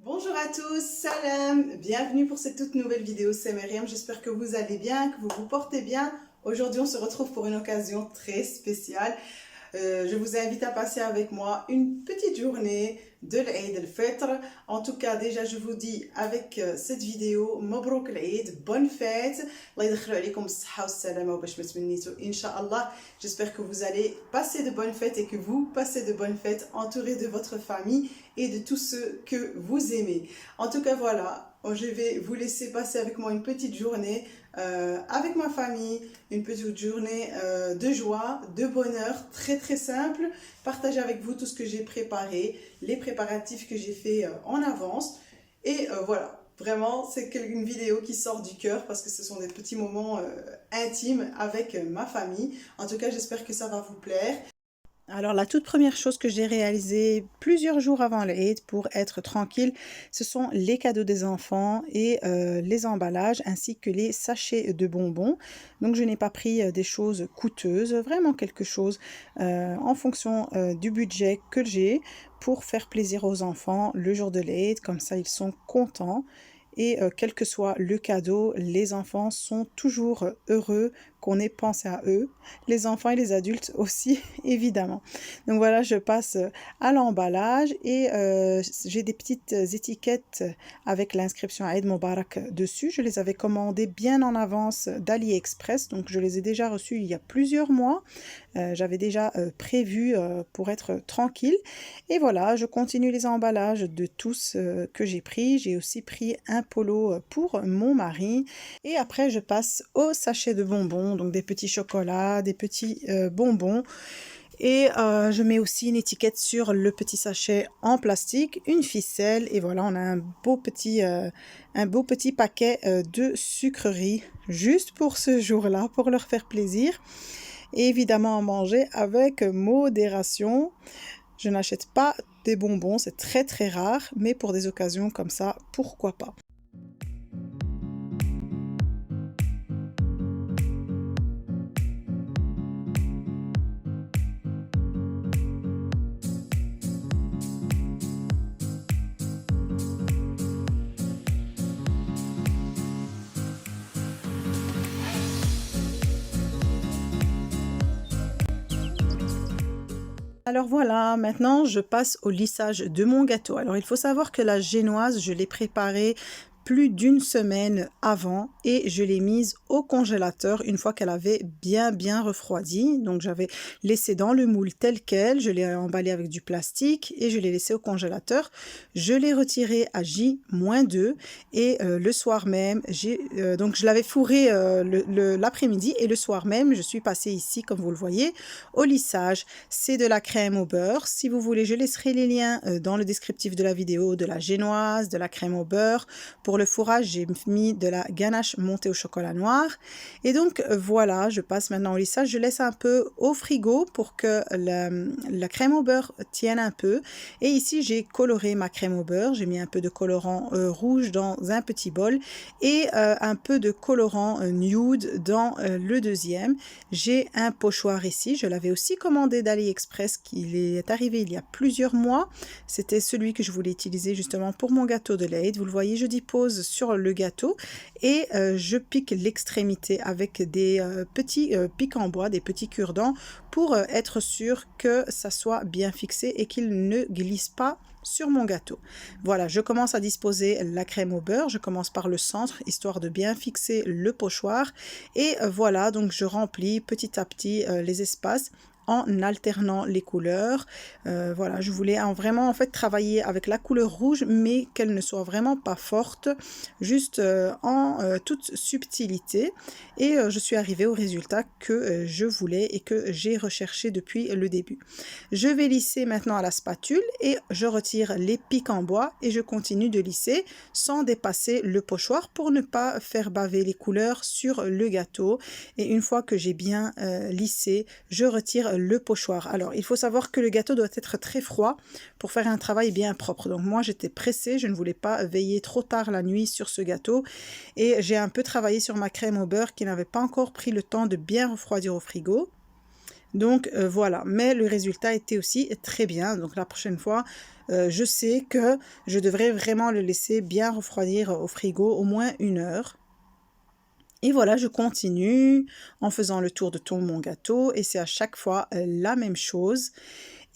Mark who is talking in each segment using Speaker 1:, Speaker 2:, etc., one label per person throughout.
Speaker 1: Bonjour à tous, salam, bienvenue pour cette toute nouvelle vidéo, c'est Myriam, j'espère que vous allez bien, que vous vous portez bien. Aujourd'hui on se retrouve pour une occasion très spéciale. Je vous invite à passer avec moi une petite journée de l'Aïd al-Fitr. En tout cas, déjà, je vous dis avec cette vidéo, Mabrouk l'Aïd, bonne fête. Allah yadkhilou alaykoum as-sahha wa as-salama wa bash ma tmannitou, Inch'Allah. J'espère que vous allez passer de bonnes fêtes et que vous passez de bonnes fêtes entourés de votre famille et de tous ceux que vous aimez. En tout cas, voilà, je vais vous laisser passer avec moi une petite journée avec ma famille, une petite journée de joie, de bonheur, très très simple. Partager avec vous tout ce que j'ai préparé, les préparatifs que j'ai fait en avance. Et voilà, vraiment, c'est une vidéo qui sort du cœur parce que ce sont des petits moments intimes avec ma famille. En tout cas, j'espère que ça va vous plaire. Alors la toute première chose que j'ai réalisée plusieurs jours avant l'Aïd pour être tranquille, ce sont les cadeaux des enfants et les emballages ainsi que les sachets de bonbons. Donc je n'ai pas pris des choses coûteuses, vraiment quelque chose en fonction du budget que j'ai pour faire plaisir aux enfants le jour de l'Aïd, comme ça ils sont contents. Et quel que soit le cadeau, les enfants sont toujours heureux qu'on ait pensé à eux. Les enfants et les adultes aussi, évidemment. Donc voilà, je passe à l'emballage et j'ai des petites étiquettes avec l'inscription Aïd Mubarak dessus. Je les avais commandées bien en avance d'AliExpress, donc je les ai déjà reçues il y a plusieurs mois. J'avais déjà prévu pour être tranquille. Et voilà, je continue les emballages de tous que j'ai pris. J'ai aussi pris un polo pour mon mari. Et après, je passe au sachet de bonbons, donc des petits chocolats, des petits bonbons. Et je mets aussi une étiquette sur le petit sachet en plastique, une ficelle. Et voilà, on a un beau petit paquet de sucreries juste pour ce jour-là, pour leur faire plaisir. Et évidemment à manger avec modération. Je n'achète pas des bonbons, c'est très très rare, mais pour des occasions comme ça, pourquoi pas. Alors voilà, maintenant je passe au lissage de mon gâteau. Alors il faut savoir que la génoise, je l'ai préparée plus d'une semaine avant et je l'ai mise au congélateur une fois qu'elle avait bien refroidi. Donc j'avais laissé dans le moule tel quel, je l'ai emballé avec du plastique et je l'ai laissé au congélateur. Je l'ai retiré à J-2 et le soir même, donc je l'avais fourré l'après-midi et le soir même, je suis passée ici, comme vous le voyez, au lissage. C'est de la crème au beurre. Si vous voulez, je laisserai les liens dans le descriptif de la vidéo de la génoise, de la crème au beurre. Pour le fourrage, j'ai mis de la ganache montée au chocolat noir. Et donc voilà, je passe maintenant au lissage. Je laisse un peu au frigo pour que la crème au beurre tienne un peu. Et ici, j'ai coloré ma crème au beurre. J'ai mis un peu de colorant rouge dans un petit bol et un peu de colorant nude dans le deuxième. J'ai un pochoir ici. Je l'avais aussi commandé d'AliExpress qui est arrivé il y a plusieurs mois. C'était celui que je voulais utiliser justement pour mon gâteau de l'Aïd. Vous le voyez, je dépose sur le gâteau et je pique l'extrémité avec des petits pics en bois, des petits cure-dents pour être sûr que ça soit bien fixé et qu'il ne glisse pas sur mon gâteau. Voilà, je commence à disposer la crème au beurre. Je commence par le centre, histoire de bien fixer le pochoir. Et voilà, donc je remplis petit à petit les espaces en alternant les couleurs. Voilà, je voulais vraiment en fait travailler avec la couleur rouge, mais qu'elle ne soit vraiment pas forte, juste en toute subtilité. Et je suis arrivée au résultat que je voulais et que j'ai recherché depuis le début. Je vais lisser maintenant à la spatule et je retire les pics en bois et je continue de lisser sans dépasser le pochoir pour ne pas faire baver les couleurs sur le gâteau. Et une fois que j'ai bien lissé, je retire le pochoir. Alors, il faut savoir que le gâteau doit être très froid pour faire un travail bien propre. Donc, moi, j'étais pressée, je ne voulais pas veiller trop tard la nuit sur ce gâteau. Et j'ai un peu travaillé sur ma crème au beurre qui n'avait pas encore pris le temps de bien refroidir au frigo. Donc voilà, mais le résultat était aussi très bien. Donc la prochaine fois, je sais que je devrais vraiment le laisser bien refroidir au frigo au moins 1 heure. Et voilà, je continue en faisant le tour de tout mon gâteau et c'est à chaque fois la même chose.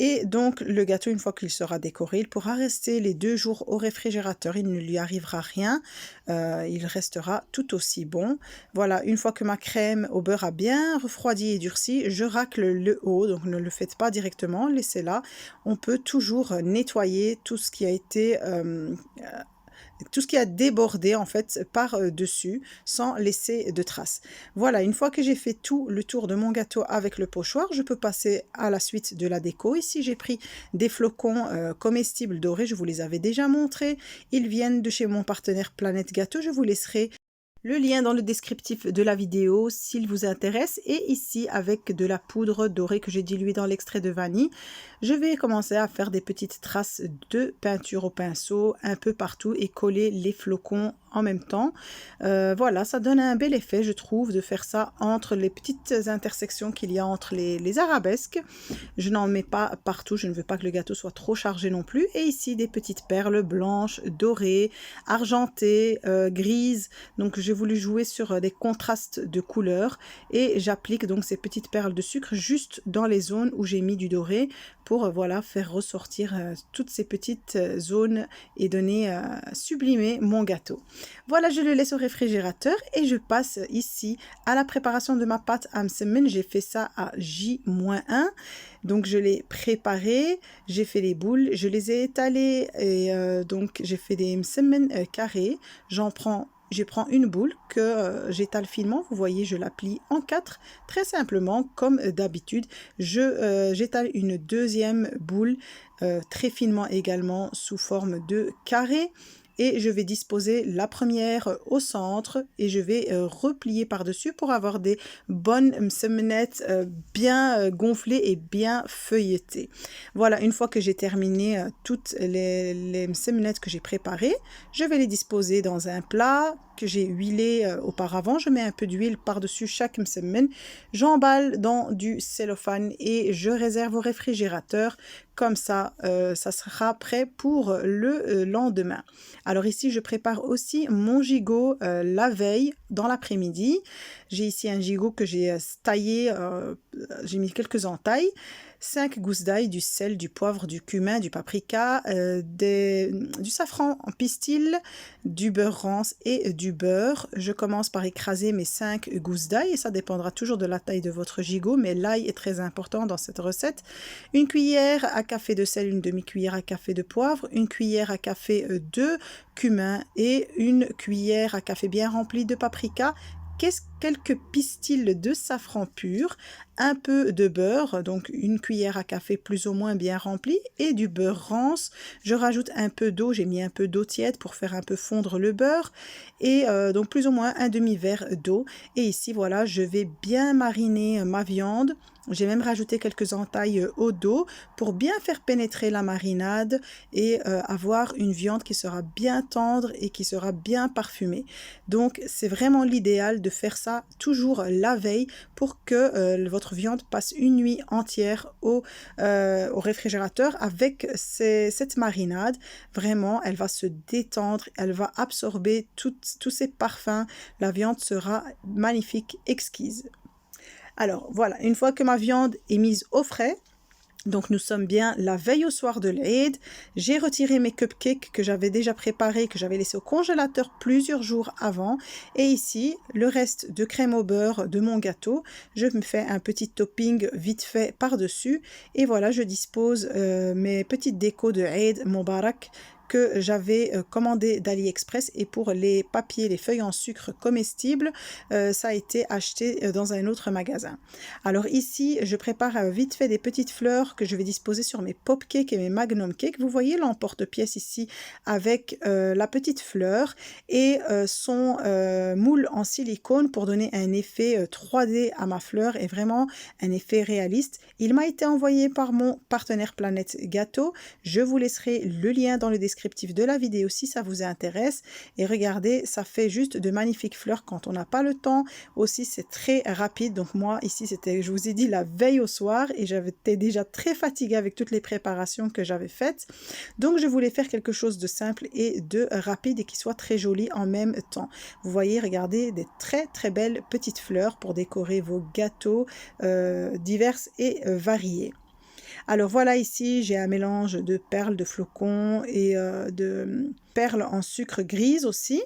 Speaker 1: Et donc le gâteau, une fois qu'il sera décoré, il pourra rester les 2 jours au réfrigérateur, il ne lui arrivera rien, il restera tout aussi bon. Voilà, une fois que ma crème au beurre a bien refroidi et durci, je racle le haut, donc ne le faites pas directement, laissez-la. On peut toujours nettoyer tout ce qui a été tout ce qui a débordé en fait par-dessus sans laisser de traces. Voilà, une fois que j'ai fait tout le tour de mon gâteau avec le pochoir, je peux passer à la suite de la déco. Ici, j'ai pris des flocons comestibles dorés, je vous les avais déjà montrés. Ils viennent de chez mon partenaire Planète Gâteau. Je vous laisserai le lien dans le descriptif de la vidéo s'il vous intéresse. Et ici, avec de la poudre dorée que j'ai diluée dans l'extrait de vanille, je vais commencer à faire des petites traces de peinture au pinceau un peu partout et coller les flocons en même temps. Voilà, ça donne un bel effet, je trouve, de faire ça entre les petites intersections qu'il y a entre les arabesques. Je n'en mets pas partout, je ne veux pas que le gâteau soit trop chargé non plus. Et ici, des petites perles blanches, dorées, argentées, grises. Donc, j'ai voulu jouer sur des contrastes de couleurs et j'applique donc ces petites perles de sucre juste dans les zones où j'ai mis du doré pour voilà, faire ressortir toutes ces petites zones et donner, sublimer mon gâteau. Voilà, je le laisse au réfrigérateur et je passe ici à la préparation de ma pâte à msemen. J'ai fait ça à J-1. Donc je l'ai préparé, j'ai fait les boules, je les ai étalées et donc j'ai fait des msemen carrés. Je prends une boule que j'étale finement, vous voyez, je la plie en 4, très simplement, comme d'habitude. J'étale une deuxième boule très finement également sous forme de carré. Et je vais disposer la première au centre et je vais replier par-dessus pour avoir des bonnes msemenettes bien gonflées et bien feuilletées. Voilà, une fois que j'ai terminé toutes les msemenettes que j'ai préparées, je vais les disposer dans un plat que j'ai huilé auparavant. Je mets un peu d'huile par-dessus chaque msemen. J'emballe dans du cellophane et je réserve au réfrigérateur. Comme ça, ça sera prêt pour le lendemain. Alors ici, je prépare aussi mon gigot la veille dans l'après-midi. J'ai ici un gigot que j'ai taillé, j'ai mis quelques entailles. 5 gousses d'ail, du sel, du poivre, du cumin, du paprika, du safran en pistil, du beurre rance et du beurre. Je commence par écraser mes 5 gousses d'ail et ça dépendra toujours de la taille de votre gigot, mais l'ail est très important dans cette recette. Une cuillère à café de sel, une demi-cuillère à café de poivre, une cuillère à café de cumin et une cuillère à café bien remplie de paprika. Quelques pistils de safran pur, un peu de beurre, donc une cuillère à café plus ou moins bien remplie, et du beurre rance. Je rajoute un peu d'eau, j'ai mis un peu d'eau tiède pour faire un peu fondre le beurre, et donc plus ou moins un demi-verre d'eau. Et ici, voilà, je vais bien mariner ma viande. J'ai même rajouté quelques entailles au dos pour bien faire pénétrer la marinade et avoir une viande qui sera bien tendre et qui sera bien parfumée. Donc, c'est vraiment l'idéal de faire ça toujours la veille pour que votre viande passe une nuit entière au réfrigérateur avec cette marinade. Vraiment, elle va se détendre, elle va absorber tous ces parfums. La viande sera magnifique, exquise. Alors voilà, une fois que ma viande est mise au frais, donc nous sommes bien la veille au soir de l'Aïd, j'ai retiré mes cupcakes que j'avais déjà préparés, que j'avais laissés au congélateur plusieurs jours avant. Et ici, le reste de crème au beurre de mon gâteau, je me fais un petit topping vite fait par-dessus. Et voilà, je dispose mes petites décos de Eid Mubarak que j'avais commandé d'AliExpress et pour les papiers, les feuilles en sucre comestibles, ça a été acheté dans un autre magasin. Alors ici, je prépare vite fait des petites fleurs que je vais disposer sur mes pop cakes et mes magnum cakes. Vous voyez l'emporte-pièce ici avec la petite fleur et son moule en silicone pour donner un effet 3D à ma fleur et vraiment un effet réaliste. Il m'a été envoyé par mon partenaire Planète Gâteau. Je vous laisserai le lien dans le descriptif descriptif de la vidéo si ça vous intéresse. Et regardez, ça fait juste de magnifiques fleurs quand on n'a pas le temps. Aussi, c'est très rapide. Donc moi, ici, c'était, je vous ai dit, la veille au soir et j'étais déjà très fatiguée avec toutes les préparations que j'avais faites. Donc, je voulais faire quelque chose de simple et de rapide et qui soit très joli en même temps. Vous voyez, regardez, des très très belles petites fleurs pour décorer vos gâteaux diverses et variés. Alors voilà, ici j'ai un mélange de perles, de flocons et de perles en sucre grise aussi.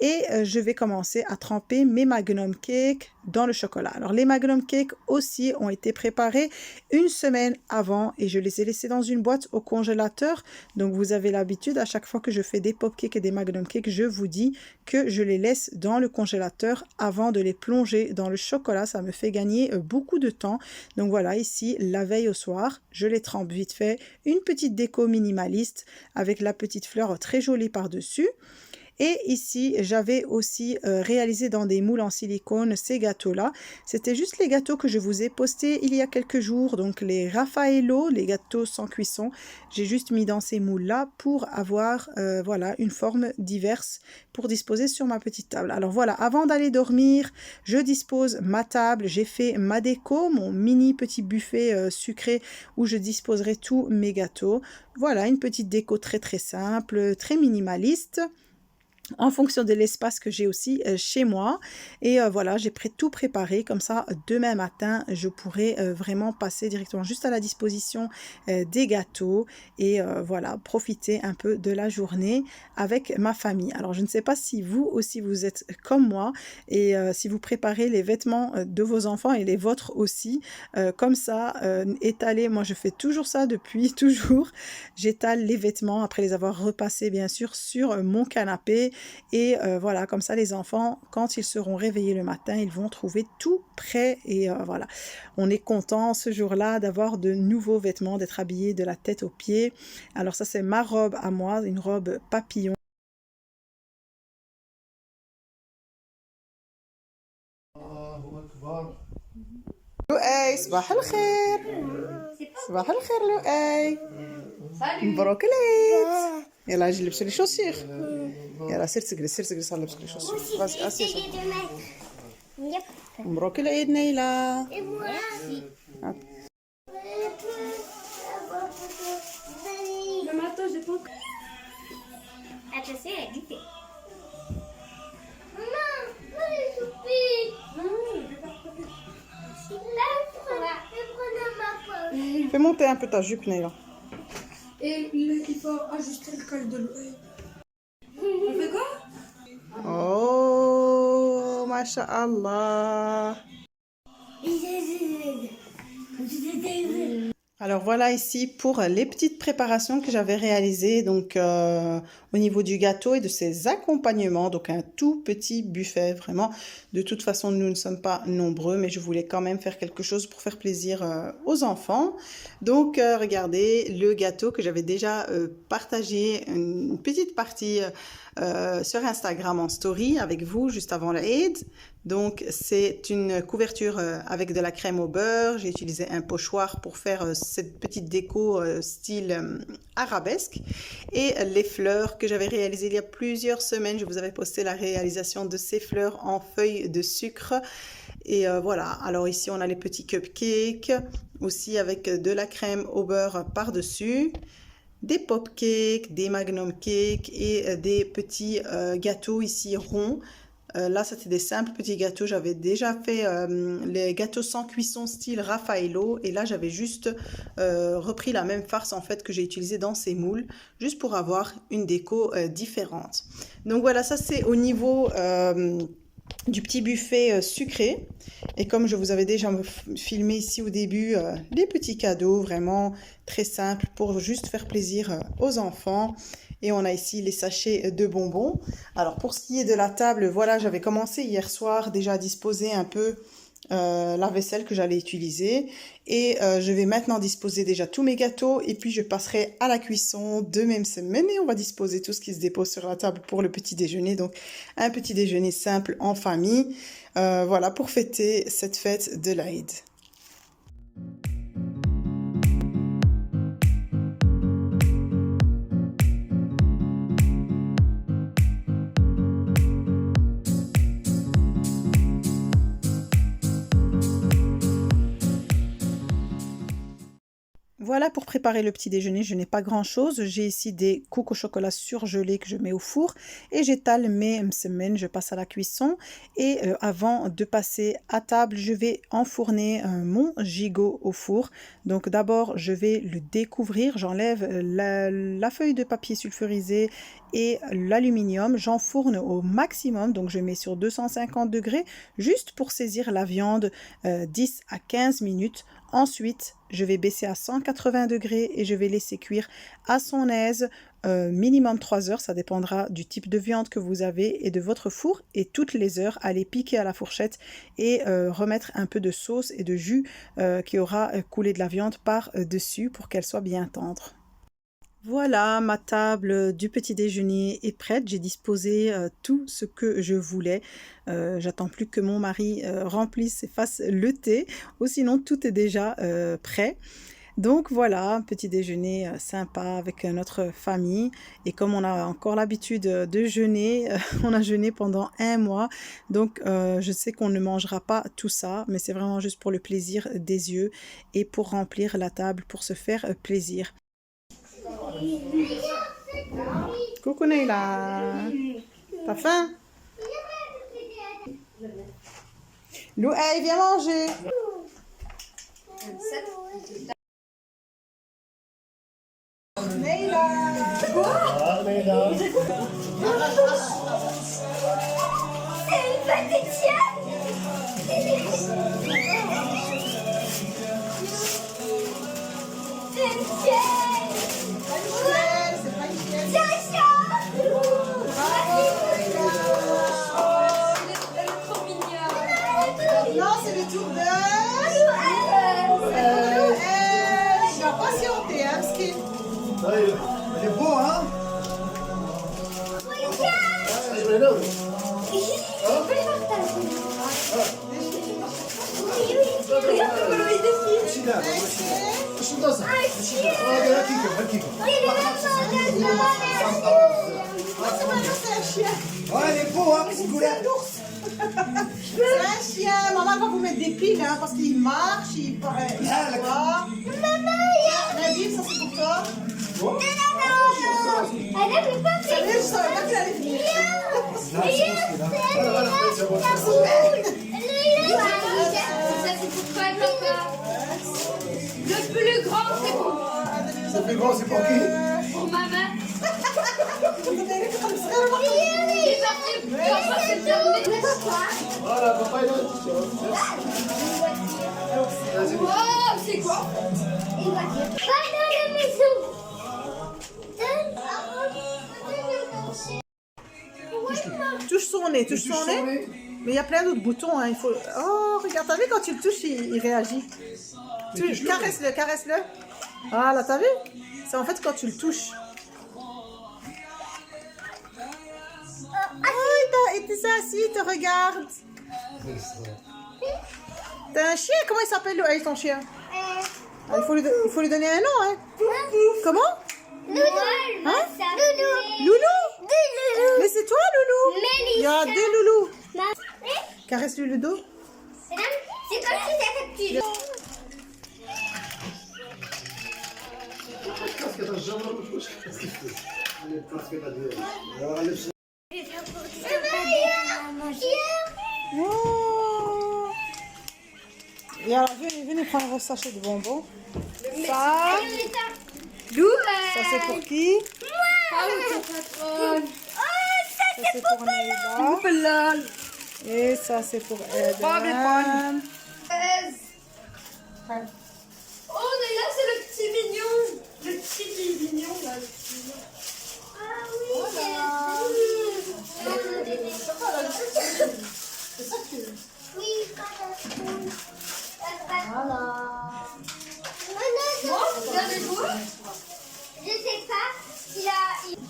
Speaker 1: Et je vais commencer à tremper mes Magnum Cake dans le chocolat. Alors les Magnum Cake aussi ont été préparés une semaine avant et je les ai laissés dans une boîte au congélateur. Donc vous avez l'habitude, à chaque fois que je fais des pop cakes et des Magnum Cake, je vous dis que je les laisse dans le congélateur avant de les plonger dans le chocolat. Ça me fait gagner beaucoup de temps. Donc voilà, ici, la veille au soir, je les trempe vite fait. Une petite déco minimaliste avec la petite fleur très jolie par-dessus. Et ici, j'avais aussi réalisé dans des moules en silicone ces gâteaux-là. C'était juste les gâteaux que je vous ai postés il y a quelques jours. Donc les Raffaello, les gâteaux sans cuisson. J'ai juste mis dans ces moules-là pour avoir voilà, une forme diverse pour disposer sur ma petite table. Alors voilà, avant d'aller dormir, je dispose ma table. J'ai fait ma déco, mon mini petit buffet sucré où je disposerai tous mes gâteaux. Voilà, une petite déco très très simple, très minimaliste, en fonction de l'espace que j'ai aussi chez moi. Et voilà, j'ai tout préparé, comme ça demain matin je pourrai vraiment passer directement juste à la disposition des gâteaux et voilà, profiter un peu de la journée avec ma famille. Alors je ne sais pas si vous aussi vous êtes comme moi et si vous préparez les vêtements de vos enfants et les vôtres aussi comme ça, étaler. Moi je fais toujours ça depuis toujours, j'étale les vêtements après les avoir repassés bien sûr sur mon canapé. Et voilà, comme ça les enfants, quand ils seront réveillés le matin, ils vont trouver tout prêt. Et voilà, on est content ce jour-là d'avoir de nouveaux vêtements, d'être habillés de la tête aux pieds. Alors ça, c'est ma robe à moi, une robe papillon. لؤي صباح الخير. صباح الخير لؤي. مبروك العيد. يلا اجي لبسوا لي شوسير. يلا سير تجلس سير تجلس لبسك لي شوسير. vas-y assieds. مبروك العيد نيلة. Fais monter un peu ta jupe, Neila.
Speaker 2: Et il faut ajuster le col de l'oreille. On fait quoi?
Speaker 1: Oh, masha'Allah. Alors voilà ici pour les petites préparations que j'avais réalisées donc au niveau du gâteau et de ses accompagnements. Donc un tout petit buffet vraiment. De toute façon nous ne sommes pas nombreux mais je voulais quand même faire quelque chose pour faire plaisir aux enfants. Donc regardez le gâteau que j'avais déjà partagé une petite partie sur Instagram en story avec vous juste avant l'Aïd. Donc c'est une couverture avec de la crème au beurre. J'ai utilisé un pochoir pour faire cette petite déco style arabesque. Et les fleurs que j'avais réalisées il y a plusieurs semaines. Je vous avais posté la réalisation de ces fleurs en feuilles de sucre. Et voilà, alors ici on a les petits cupcakes aussi avec de la crème au beurre par-dessus. Des pop cakes, des magnum cakes et des petits gâteaux ici ronds. Là, c'était des simples petits gâteaux. J'avais déjà fait les gâteaux sans cuisson style Raffaello. Et là, j'avais juste repris la même farce en fait que j'ai utilisée dans ces moules. Juste pour avoir une déco différente. Donc voilà, ça c'est au niveau du petit buffet sucré. Et comme je vous avais déjà filmé ici au début, les petits cadeaux vraiment très simples pour juste faire plaisir aux enfants. Et on a ici les sachets de bonbons. Alors pour ce qui est de la table, voilà, j'avais commencé hier soir déjà à disposer un peu la vaisselle que j'allais utiliser. Et je vais maintenant disposer déjà tous mes gâteaux. Et puis je passerai à la cuisson de même semaine. Et on va disposer tout ce qui se dépose sur la table pour le petit déjeuner. Donc un petit déjeuner simple en famille. Voilà pour fêter cette fête de l'Aïd. Voilà pour préparer le petit déjeuner, je n'ai pas grand chose. J'ai ici des cookies au chocolat surgelés que je mets au four et j'étale mes msemen, je passe à la cuisson. Et avant de passer à table, je vais enfourner mon gigot au four. Donc d'abord, je vais le découvrir, j'enlève la feuille de papier sulfurisé et l'aluminium, j'enfourne au maximum, donc je mets sur 250 degrés juste pour saisir la viande 10 à 15 minutes. Ensuite, je vais baisser à 180 degrés et je vais laisser cuire à son aise minimum 3 heures. Ça dépendra du type de viande que vous avez et de votre four. Et toutes les heures, aller piquer à la fourchette et remettre un peu de sauce et de jus qui aura coulé de la viande par-dessus pour qu'elle soit bien tendre. Voilà, ma table du petit déjeuner est prête. J'ai disposé tout ce que je voulais. J'attends plus que mon mari remplisse et fasse le thé, ou sinon tout est déjà prêt. Donc voilà, un petit déjeuner sympa avec notre famille. Et comme on a encore l'habitude de jeûner, on a jeûné pendant 1 mois. Donc je sais qu'on ne mangera pas tout ça, mais c'est vraiment juste pour le plaisir des yeux et pour remplir la table, pour se faire plaisir. Coucou Neila, t'as faim? Lou, hey, viens manger. Neila.
Speaker 3: Ah, Neila.
Speaker 4: C'est une petite chienne. C'est une chienne.
Speaker 1: C'est pas une chienne.
Speaker 4: C'est un chat.
Speaker 1: Bravo, Neila.
Speaker 2: Elle est trop mignonne.
Speaker 1: Non, c'est le tour de... Tu vas patienter, hein, parce que...
Speaker 3: Ah, il est beau, hein? Ah, je vais là.
Speaker 4: On peut les partager. Regarde comment il défile.
Speaker 3: Aussi là, aussi là. Aussi là, ça. Aussi là. Ah, regarde, Kiko.
Speaker 4: Il est même
Speaker 1: C'est un chien.
Speaker 3: Ah, il est beau, hein? C'est cool.
Speaker 1: C'est un ours. C'est un chien. Maman va vous mettre des piles, hein, parce qu'il marche, il va.
Speaker 4: Maman,
Speaker 1: Nabil, ça c'est pour toi.
Speaker 4: non. Elle a plus pas
Speaker 1: Salut, je savais pas qu'il allait venir.
Speaker 3: Là, c'est beau, ce qu'il a. Voilà, c'est bon.
Speaker 2: Ça, c'est pour toi, papa. Le plus grand, c'est pour,
Speaker 3: C'est plus grand, c'est pour qui?
Speaker 2: pour maman.
Speaker 1: Il est comme ça.
Speaker 2: Il est parti. Papa, c'est terminé.
Speaker 3: Voilà, papa, il est là.
Speaker 2: Oh, c'est quoi?
Speaker 4: Va dans la maison.
Speaker 1: Touche son nez, touche son nez. Mais il y a plein d'autres boutons, hein. Il faut... Oh, regarde, t'as vu quand tu le touches, il réagit. Caresse-le, caresse-le. Ah, là, t'as vu? C'est en fait quand tu le touches. Ah, il s'est assis, il te regarde. T'as un chien? Comment il s'appelle, ton chien? Ah, il faut lui donner un nom, hein. Comment?
Speaker 4: Loulou.
Speaker 1: Hein?
Speaker 4: Loulou.
Speaker 1: Loulou?
Speaker 4: Loulou.
Speaker 1: Mais c'est toi, Loulou? Il y a 2 loulous. Caresse-lui le dos.
Speaker 4: C'est comme si c'était petit.
Speaker 3: Qu'est-ce que t'as jamais vu? Qu'est-ce qu'il fait? Qu'est-ce que t'as dit? Alors, allez,
Speaker 1: Oh. Et alors, venez prendre vos sachets de bonbons. Ça, ça c'est pour qui?
Speaker 2: Ah oui, c'est patronne.
Speaker 1: Ça c'est pour Neila. Et ça c'est pour Eden.
Speaker 2: Oh, mais là, c'est le petit mignon. Le petit mignon, là.
Speaker 4: Ah oui,
Speaker 1: C'est ça que tu veux.
Speaker 4: oui,
Speaker 1: Voilà.
Speaker 2: Bon, vous avez joué?
Speaker 4: je sais pas. Il a.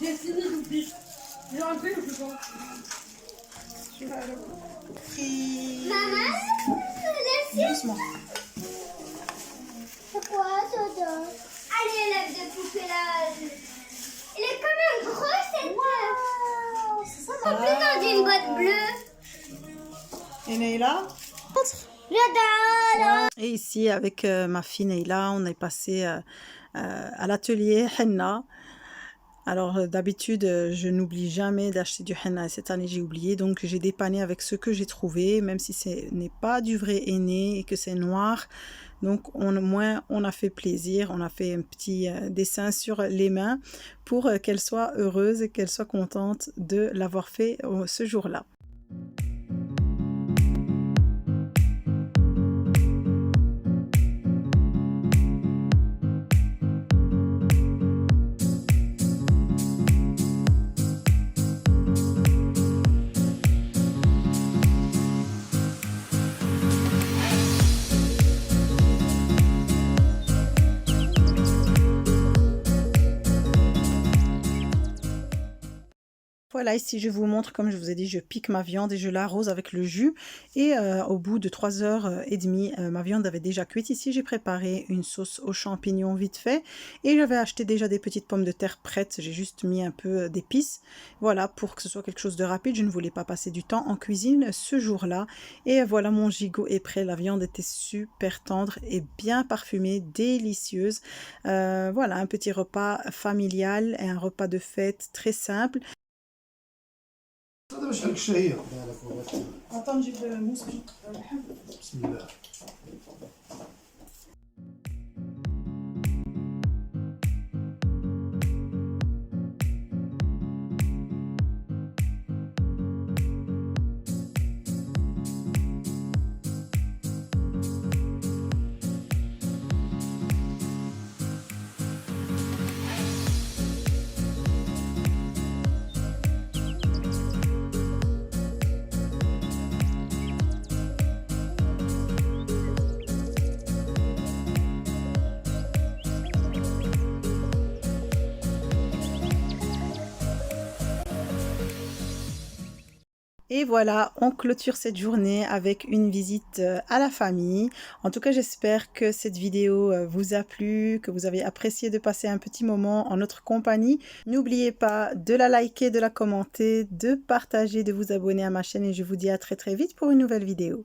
Speaker 2: J'ai fini l'oubli. J'ai enlevé le plus grand.
Speaker 4: Maman, merci.
Speaker 1: Doucement.
Speaker 4: C'est quoi ça? Allez, l'œuf de poupée là. Il est quand même gros cette œuf.
Speaker 1: C'est ça,
Speaker 4: En plus, dans une boîte bleue.
Speaker 1: Et Neila? Et ici, avec ma fille Neila, on est passé à l'atelier henna. Alors d'habitude, je n'oublie jamais d'acheter du henna et cette année j'ai oublié, donc j'ai dépanné avec ce que j'ai trouvé, même si ce n'est pas du vrai henné et que c'est noir. Donc au moins on a fait plaisir, on a fait un petit dessin sur les mains pour qu'elle soit heureuse et qu'elle soit contente de l'avoir fait ce jour-là. Voilà, ici je vous montre, comme je vous ai dit, je pique ma viande et je l'arrose avec le jus. Et au bout de 3h30, ma viande avait déjà cuite. Ici, j'ai préparé une sauce aux champignons vite fait. Et j'avais acheté déjà des petites pommes de terre prêtes. J'ai juste mis un peu d'épices. Voilà, pour que ce soit quelque chose de rapide. Je ne voulais pas passer du temps en cuisine ce jour-là. Et voilà, mon gigot est prêt. La viande était super tendre et bien parfumée, délicieuse. Voilà, un petit repas familial et un repas de fête très simple.
Speaker 3: هذا مش عليك الشهية.
Speaker 1: Attends, نجيب الموس.
Speaker 3: بسم الله.
Speaker 1: Et voilà, on clôture cette journée avec une visite à la famille. En tout cas, j'espère que cette vidéo vous a plu, que vous avez apprécié de passer un petit moment en notre compagnie. N'oubliez pas de la liker, de la commenter, de partager, de vous abonner à ma chaîne et je vous dis à très très vite pour une nouvelle vidéo.